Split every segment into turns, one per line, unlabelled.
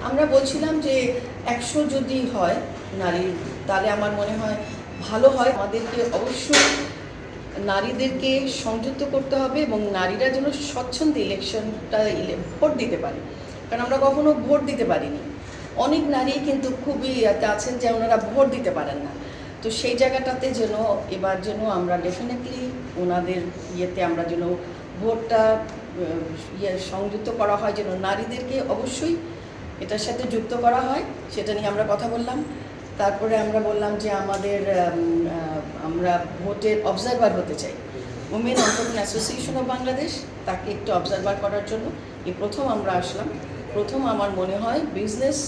আমরা বলছিলাম যে 100 যদি হয় নারীর, তাহলে আমার মনে হয় ভালো হয়। আমাদেরকে অবশ্যই নারীদেরকে সংযুক্ত করতে হবে এবং নারীরা যেন স্বচ্ছন্দে ইলেকশনটা ভোট দিতে পারে, কারণ আমরা কখনো ভোট দিতে পারিনি। অনেক নারী কিন্তু খুবই আছেন যে ওনারা ভোট দিতে পারেন না। তো সেই জায়গাটাতে যেন এবার যেন আমরা ডেফিনেটলি ওনাদের ইয়েতে আমরা যেন ভোটটা সংযুক্ত করা হয়, যেন নারীদেরকে অবশ্যই এটার সাথে যুক্ত করা হয়, সেটা নিয়ে আমরা কথা বললাম। তারপরে আমরা বললাম যে আমরা ভোটের অবজারভার হতে চাই। Women entrepreneur association of Bangladesh, তাকে একটু অবজারভার করার জন্য এই প্রথম আমরা আসলাম। প্রথম আমার মনে হয় বিজনেস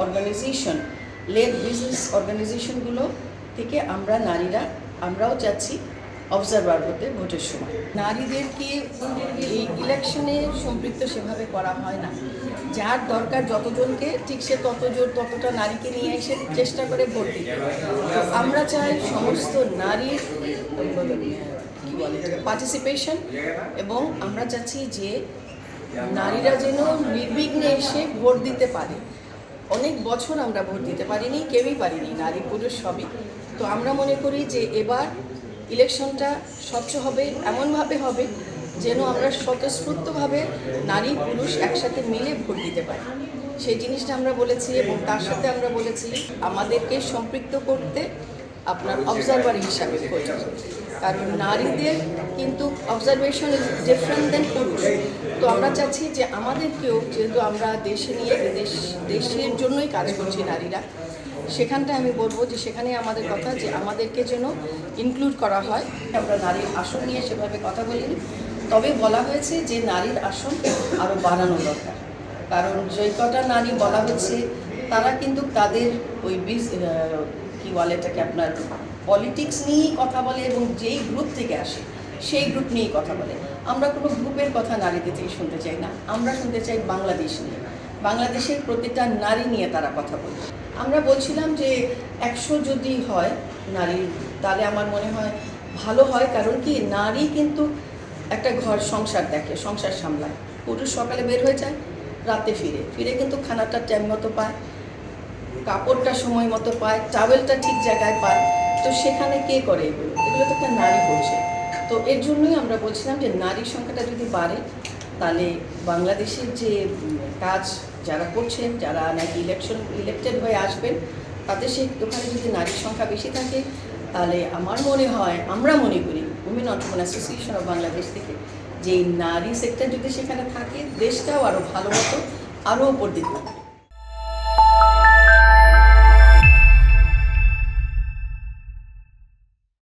অর্গানাইজেশন বিজনেস অর্গানাইজেশনগুলো থেকে আমরা নারীরা আমরাও চাচ্ছি অবজারভার হতে ভোটের সময়। নারীদেরকে এই ইলেকশনে সম্পৃক্ত সেভাবে করা হয় না। যার দরকার যতজনকে, ঠিক সে ততটা নারীকে নিয়ে এসে চেষ্টা করে ভোট দিতে। আমরা চাই সমস্ত নারীর পার্টিসিপেশন, এবং আমরা চাচ্ছি যে নারীরা যেন নির্বিঘ্নে এসে ভোট দিতে পারে। অনেক বছর আমরা ভোট দিতে পারিনি, কেউই পারিনি, নারী পুরুষ সবই। তো আমরা মনে করি যে এবার ইলেকশনটা স্বচ্ছ হবে, এমনভাবে হবে যেন আমরা স্বতঃস্ফূর্তভাবে নারী পুরুষ একসাথে মিলে ভোট দিতে পারি। সেই জিনিসটা আমরা বলেছি, এবং তার সাথে আমরা বলেছি আমাদেরকে সম্পৃক্ত করতে আপনার অবজারভার হিসাবে ভোট, কারণ নারীদের কিন্তু অবজারভেশন ইজ ডিফারেন্ট দেন পুরুষ। তো আমরা চাচ্ছি যে আমাদেরকেও, যেহেতু আমরা দেশে নিয়ে দেশের জন্যই কাজ করছি নারীরা, সেখানটা আমি বলবো যে সেখানে আমাদের কথা যে আমাদেরকে যেন ইনক্লুড করা হয়। আমরা নারীর আসন নিয়ে সেভাবে কথা বলিনি, তবে বলা হয়েছে যে নারীর আসন আরও বাড়ানো দরকার, কারণ যে কটা নারী বলা হচ্ছে তারা কিন্তু তাদের ওই কী বলে এটাকে আপনার পলিটিক্স নিয়েই কথা বলে, এবং যেই গ্রুপ থেকে আসে সেই গ্রুপ নিয়েই কথা বলে। আমরা কোনো গ্রুপের কথা নারীদের থেকে শুনতে চাই না, আমরা শুনতে চাই বাংলাদেশ নিয়ে, বাংলাদেশের প্রতিটা নারী নিয়ে তারা কথা বলে। আমরা বলছিলাম যে 100 যদি হয় নারীর, তাহলে আমার মনে হয় ভালো হয়, কারণ কি নারী কিন্তু একটা ঘর সংসার দেখে, সংসার সামলায়। পুরুষ সকালে বের হয়ে যায়, রাতে ফিরে কিন্তু খানাটা টাইম মতো পায়, কাপড়টা সময় মতো পায়, টাওয়েলটা ঠিক জায়গায় পায়। তো সেখানে কে করে এগুলো তো একটা নারী করছে। তো এর জন্যই আমরা বলছিলাম যে নারীর সংখ্যাটা যদি বাড়ে, তাহলে বাংলাদেশের যে কাজ যারা করছেন, যারা নাকি ইলেক্টেড হয়ে আসবেন, তাদের ওখানে যদি নারীর সংখ্যা বেশি থাকে, তাহলে আমার মনে হয়, আমরা মনে করি women entrepreneur association of Bangladesh থেকে, যে নারী সেক্টর যদি সেখানে থাকে, দেশটাও আরও ভালো মতো আরও উপর দিতে হবে।